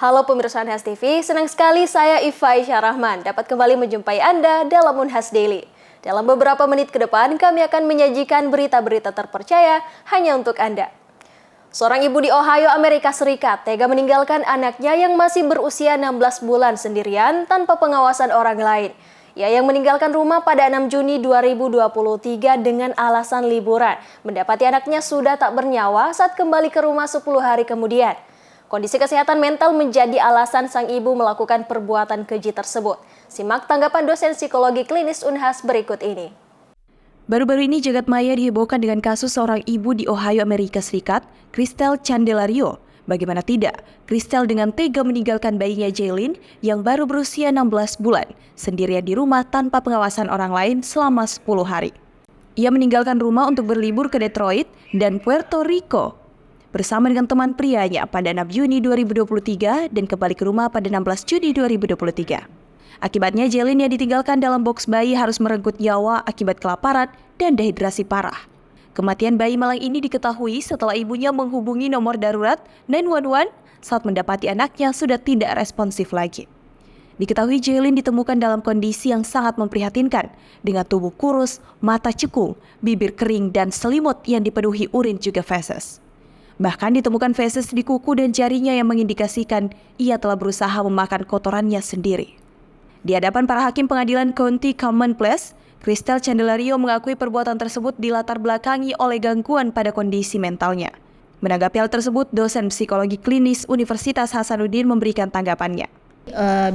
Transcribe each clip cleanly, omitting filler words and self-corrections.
Halo pemirsa Unhas TV, senang sekali saya Iva Aisyah Rahman dapat kembali menjumpai Anda dalam Unhas Daily. Dalam beberapa menit ke depan, kami akan menyajikan berita-berita terpercaya hanya untuk Anda. Seorang ibu di Ohio, Amerika Serikat, tega meninggalkan anaknya yang masih berusia 16 bulan sendirian tanpa pengawasan orang lain. Ia yang meninggalkan rumah pada 6 Juni 2023 dengan alasan liburan, mendapati anaknya sudah tak bernyawa saat kembali ke rumah 10 hari kemudian. Kondisi kesehatan mental menjadi alasan sang ibu melakukan perbuatan keji tersebut. Simak tanggapan dosen psikologi klinis Unhas berikut ini. Baru-baru ini jagat maya dihebohkan dengan kasus seorang ibu di Ohio, Amerika Serikat, Christelle Candelario. Bagaimana tidak, Christelle dengan tega meninggalkan bayinya Jaylin yang baru berusia 16 bulan, sendirian di rumah tanpa pengawasan orang lain selama 10 hari. Ia meninggalkan rumah untuk berlibur ke Detroit dan Puerto Rico bersama dengan teman prianya pada 6 Juni 2023 dan kembali ke rumah pada 16 Juni 2023. Akibatnya Jaylin yang ditinggalkan dalam boks bayi harus merenggut nyawa akibat kelaparan dan dehidrasi parah. Kematian bayi malang ini diketahui setelah ibunya menghubungi nomor darurat 911 saat mendapati anaknya sudah tidak responsif lagi. Diketahui Jaylin ditemukan dalam kondisi yang sangat memprihatinkan dengan tubuh kurus, mata cekung, bibir kering dan selimut yang dipenuhi urin juga feses. Bahkan ditemukan feses di kuku dan jarinya yang mengindikasikan ia telah berusaha memakan kotorannya sendiri. Di hadapan para hakim pengadilan County Commonwealth, Christelle Candelario mengakui perbuatan tersebut dilatar belakangi oleh gangguan pada kondisi mentalnya. Menanggapi hal tersebut, dosen psikologi klinis Universitas Hasanuddin memberikan tanggapannya.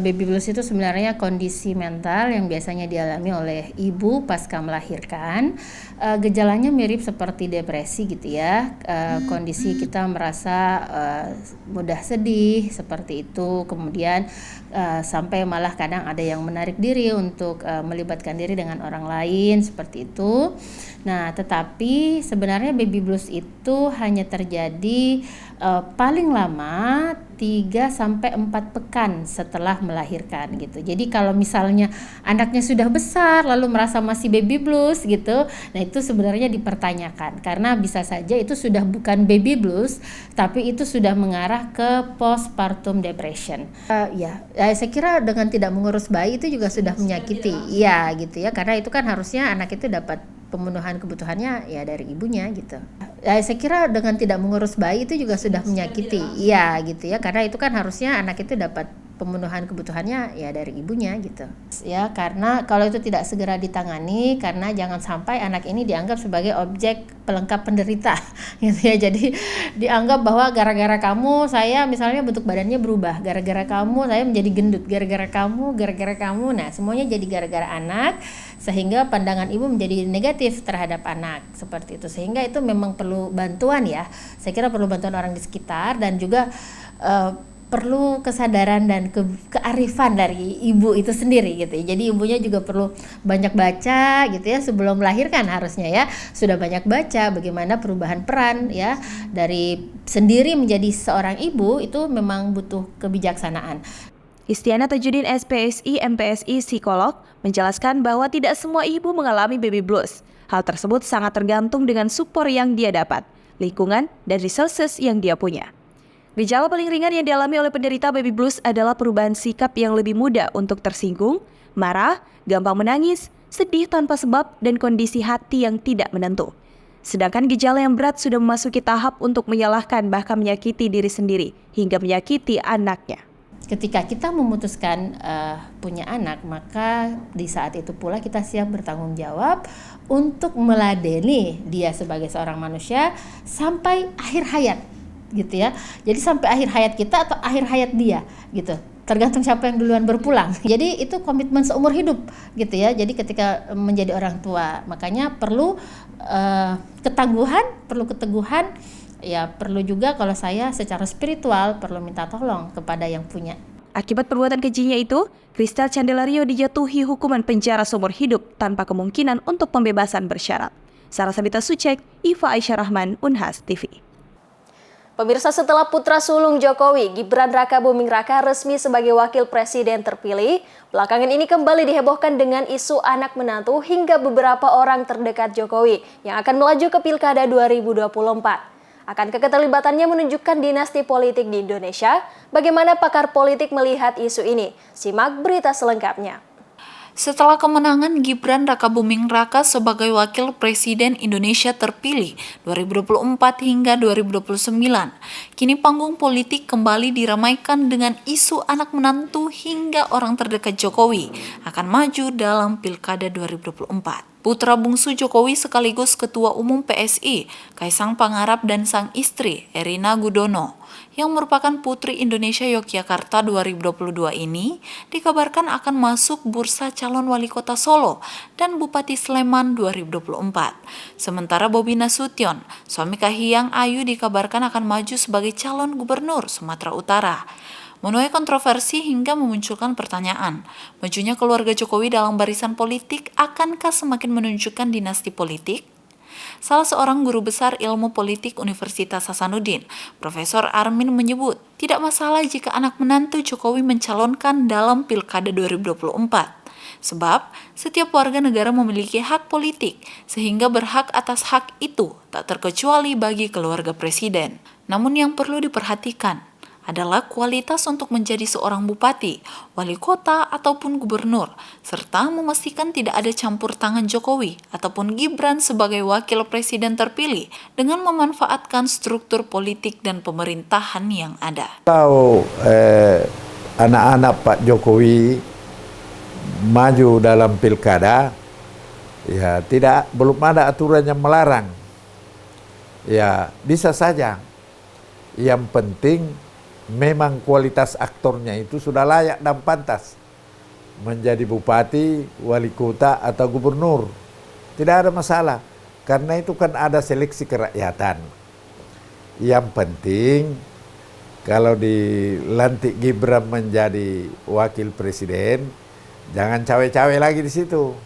Baby blues itu sebenarnya kondisi mental yang biasanya dialami oleh ibu pasca melahirkan. Gejalanya mirip seperti depresi gitu ya. Kondisi kita merasa mudah sedih seperti itu. Kemudian sampai malah kadang ada yang menarik diri untuk melibatkan diri dengan orang lain seperti itu. Nah, tetapi sebenarnya baby blues itu hanya terjadi paling lama 3-4 pekan setelah melahirkan gitu. Jadi kalau misalnya anaknya sudah besar lalu merasa masih baby blues gitu, nah itu sebenarnya dipertanyakan karena bisa saja itu sudah bukan baby blues tapi itu sudah mengarah ke postpartum depression. Saya kira dengan tidak mengurus bayi itu juga sudah menyakiti. Iya gitu ya, karena itu kan harusnya anak itu dapat pemenuhan kebutuhannya ya dari ibunya gitu. Saya kira dengan tidak mengurus bayi itu juga sudah menyakiti. Iya gitu ya, karena itu kan harusnya anak itu dapat pemenuhan kebutuhannya ya dari ibunya gitu. Ya, karena kalau itu tidak segera ditangani, karena jangan sampai anak ini dianggap sebagai objek pelengkap penderita gitu ya. Jadi dianggap bahwa gara-gara kamu saya misalnya bentuk badannya berubah, gara-gara kamu saya menjadi gendut, gara-gara kamu. Nah, semuanya jadi gara-gara anak sehingga pandangan ibu menjadi negatif terhadap anak seperti itu. Sehingga itu memang perlu bantuan ya. Saya kira perlu bantuan orang di sekitar dan juga perlu kesadaran dan kearifan dari ibu itu sendiri gitu ya. Jadi ibunya juga perlu banyak baca gitu ya sebelum melahirkan harusnya ya. Sudah banyak baca bagaimana perubahan peran ya dari sendiri menjadi seorang ibu itu memang butuh kebijaksanaan. Istiana Tajudin SPSI MPSI psikolog menjelaskan bahwa tidak semua ibu mengalami baby blues. Hal tersebut sangat tergantung dengan support yang dia dapat, lingkungan dan resources yang dia punya. Gejala paling ringan yang dialami oleh penderita baby blues adalah perubahan sikap yang lebih mudah untuk tersinggung, marah, gampang menangis, sedih tanpa sebab, dan kondisi hati yang tidak menentu. Sedangkan gejala yang berat sudah memasuki tahap untuk menyalahkan bahkan menyakiti diri sendiri hingga menyakiti anaknya. Ketika kita memutuskan punya anak, maka di saat itu pula kita siap bertanggung jawab untuk meladeni dia sebagai seorang manusia sampai akhir hayat. Gitu ya. Jadi sampai akhir hayat kita atau akhir hayat dia gitu. Tergantung siapa yang duluan berpulang. Jadi itu komitmen seumur hidup gitu ya. Jadi ketika menjadi orang tua, makanya perlu ketangguhan, perlu keteguhan, ya perlu juga kalau saya secara spiritual perlu minta tolong kepada yang punya. Akibat perbuatan kejinya itu, Christelle Candelario dijatuhi hukuman penjara seumur hidup tanpa kemungkinan untuk pembebasan bersyarat. Sarah Sabita Sucek, Iva Aisyah Rahman, Unhas TV. Pemirsa, setelah putra sulung Jokowi, Gibran Raka Buming Raka resmi sebagai wakil presiden terpilih, belakangan ini kembali dihebohkan dengan isu anak menantu hingga beberapa orang terdekat Jokowi yang akan melaju ke Pilkada 2024. Akankah keterlibatannya menunjukkan dinasti politik di Indonesia? Bagaimana pakar politik melihat isu ini? Simak berita selengkapnya. Setelah kemenangan Gibran Rakabuming Raka sebagai Wakil Presiden Indonesia terpilih 2024 hingga 2029, kini panggung politik kembali diramaikan dengan isu anak menantu hingga orang terdekat Jokowi akan maju dalam Pilkada 2024. Putra bungsu Jokowi sekaligus Ketua Umum PSI, Kaisang Pangarap dan sang istri, Erina Gudono, yang merupakan Putri Indonesia Yogyakarta 2022 ini, dikabarkan akan masuk bursa calon wali kota Solo dan Bupati Sleman 2024. Sementara Bobi Nasution, suami Kahiyang Ayu, dikabarkan akan maju sebagai calon gubernur Sumatera Utara. Menuai kontroversi hingga memunculkan pertanyaan, majunya keluarga Jokowi dalam barisan politik akankah semakin menunjukkan dinasti politik? Salah seorang guru besar ilmu politik Universitas Hasanuddin, Profesor Armin menyebut, tidak masalah jika anak menantu Jokowi mencalonkan dalam Pilkada 2024. Sebab, setiap warga negara memiliki hak politik, sehingga berhak atas hak itu tak terkecuali bagi keluarga presiden. Namun yang perlu diperhatikan adalah kualitas untuk menjadi seorang bupati, wali kota, ataupun gubernur, serta memastikan tidak ada campur tangan Jokowi ataupun Gibran sebagai wakil presiden terpilih dengan memanfaatkan struktur politik dan pemerintahan yang ada. Kalau anak-anak Pak Jokowi maju dalam pilkada, ya belum ada aturan yang melarang. Ya bisa saja. Yang penting memang kualitas aktornya itu sudah layak dan pantas menjadi bupati, wali kota, atau gubernur. Tidak ada masalah, karena itu kan ada seleksi kerakyatan. Yang penting, kalau dilantik Gibran menjadi wakil presiden, jangan cawe-cawe lagi di situ.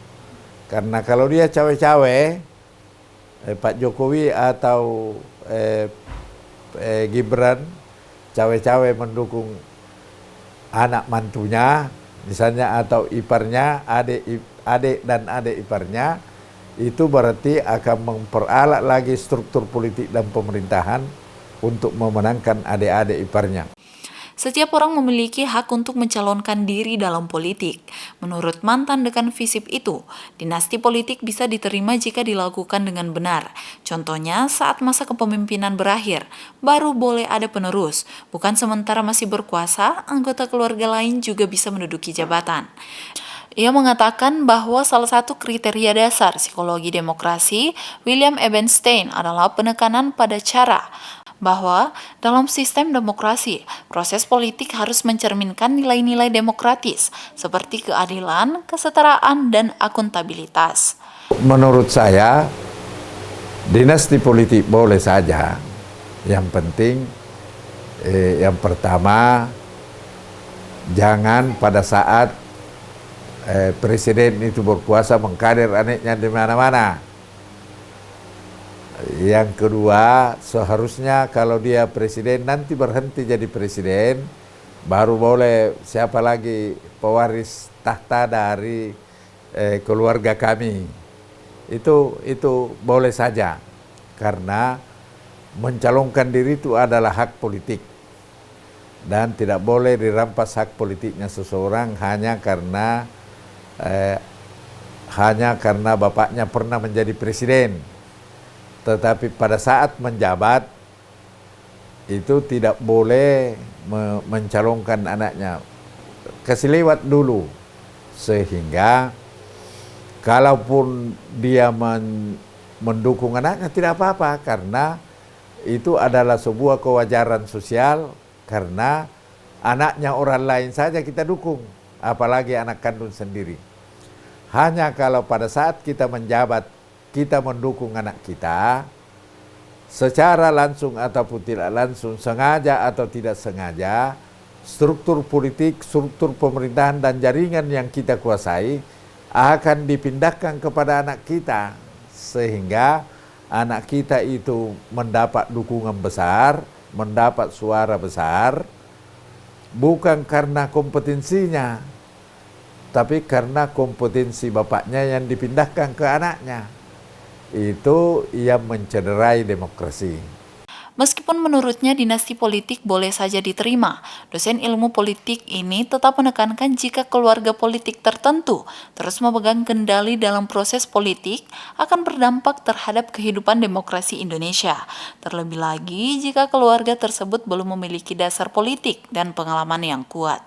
Karena kalau dia cawe-cawe, Pak Jokowi atau Gibran cawe-cawe mendukung anak mantunya misalnya atau iparnya, adik dan adik iparnya, itu berarti akan memperalat lagi struktur politik dan pemerintahan untuk memenangkan adik-adik iparnya. Setiap orang memiliki hak untuk mencalonkan diri dalam politik. Menurut mantan dekan FISIP itu, dinasti politik bisa diterima jika dilakukan dengan benar. Contohnya, saat masa kepemimpinan berakhir, baru boleh ada penerus. Bukan sementara masih berkuasa, anggota keluarga lain juga bisa menduduki jabatan. Ia mengatakan bahwa salah satu kriteria dasar psikologi demokrasi, William Ebenstein, adalah penekanan pada cara bahwa dalam sistem demokrasi, proses politik harus mencerminkan nilai-nilai demokratis seperti keadilan, kesetaraan, dan akuntabilitas. Menurut saya, dinasti politik boleh saja. Yang penting, yang pertama, jangan pada saat presiden itu berkuasa mengkader anaknya di mana-mana. Yang kedua, seharusnya kalau dia presiden nanti berhenti jadi presiden, baru boleh siapa lagi pewaris tahta dari keluarga kami. Itu boleh saja, karena mencalonkan diri itu adalah hak politik. Dan tidak boleh dirampas hak politiknya seseorang hanya karena bapaknya pernah menjadi presiden. Tetapi pada saat menjabat itu tidak boleh mencalonkan anaknya, kasih lewat dulu, sehingga kalaupun dia mendukung anaknya tidak apa-apa, karena itu adalah sebuah kewajaran sosial, karena anaknya orang lain saja kita dukung, apalagi anak kandung sendiri. Hanya kalau pada saat kita menjabat kita mendukung anak kita secara langsung ataupun tidak langsung, sengaja atau tidak sengaja, struktur politik, struktur pemerintahan dan jaringan yang kita kuasai akan dipindahkan kepada anak kita, sehingga anak kita itu mendapat dukungan besar, mendapat suara besar, bukan karena kompetensinya, tapi karena kompetensi bapaknya yang dipindahkan ke anaknya. Itu yang mencederai demokrasi. Meskipun menurutnya dinasti politik boleh saja diterima, dosen ilmu politik ini tetap menekankan jika keluarga politik tertentu terus memegang kendali dalam proses politik akan berdampak terhadap kehidupan demokrasi Indonesia. Terlebih lagi jika keluarga tersebut belum memiliki dasar politik dan pengalaman yang kuat.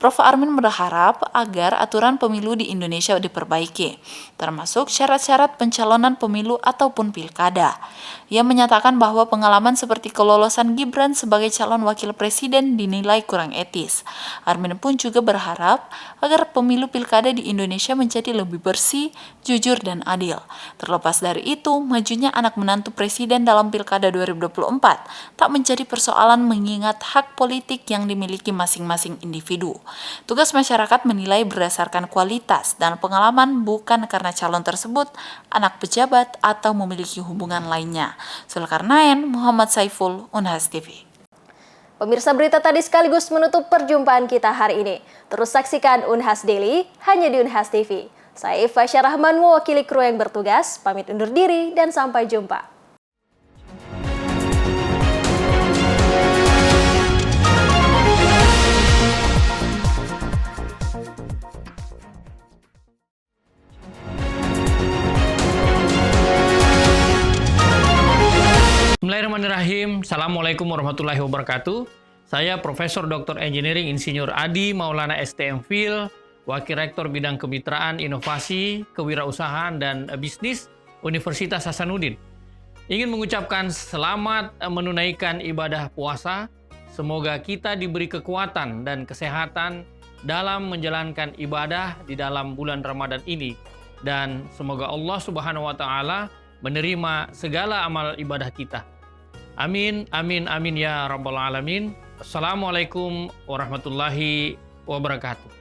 Prof. Armin berharap agar aturan pemilu di Indonesia diperbaiki, termasuk syarat-syarat pencalonan pemilu ataupun pilkada. Ia menyatakan bahwa pengalaman seperti kelolosan Gibran sebagai calon wakil presiden dinilai kurang etis. Armin pun juga berharap agar pemilu pilkada di Indonesia menjadi lebih bersih, jujur, dan adil. Terlepas dari itu, majunya anak menantu presiden dalam pilkada 2024 tak menjadi persoalan mengingat hak politik yang dimiliki masing-masing individu. Tugas masyarakat menilai berdasarkan kualitas dan pengalaman bukan karena calon tersebut anak pejabat atau memiliki hubungan lainnya. Zulkarnain, Muhammad Saiful, Unhas TV. Pemirsa, berita tadi sekaligus menutup perjumpaan kita hari ini. Terus saksikan Unhas Daily hanya di Unhas TV. Saya Iva Syarahman mewakili kru yang bertugas, pamit undur diri dan sampai jumpa. Bismillahirrahmanirrahim. Assalamualaikum warahmatullahi wabarakatuh. Saya Profesor Dr. Engineering Insinyur Adi Maulana STMFil, Wakil Rektor Bidang Kemitraan, Inovasi, Kewirausahaan, dan Bisnis Universitas Hasanuddin. Ingin mengucapkan selamat menunaikan ibadah puasa. Semoga kita diberi kekuatan dan kesehatan dalam menjalankan ibadah di dalam bulan Ramadan ini. Dan semoga Allah Subhanahu wa Ta'ala menerima segala amal ibadah kita. Amin, amin, amin ya Rabbal Alamin. Assalamualaikum warahmatullahi wabarakatuh.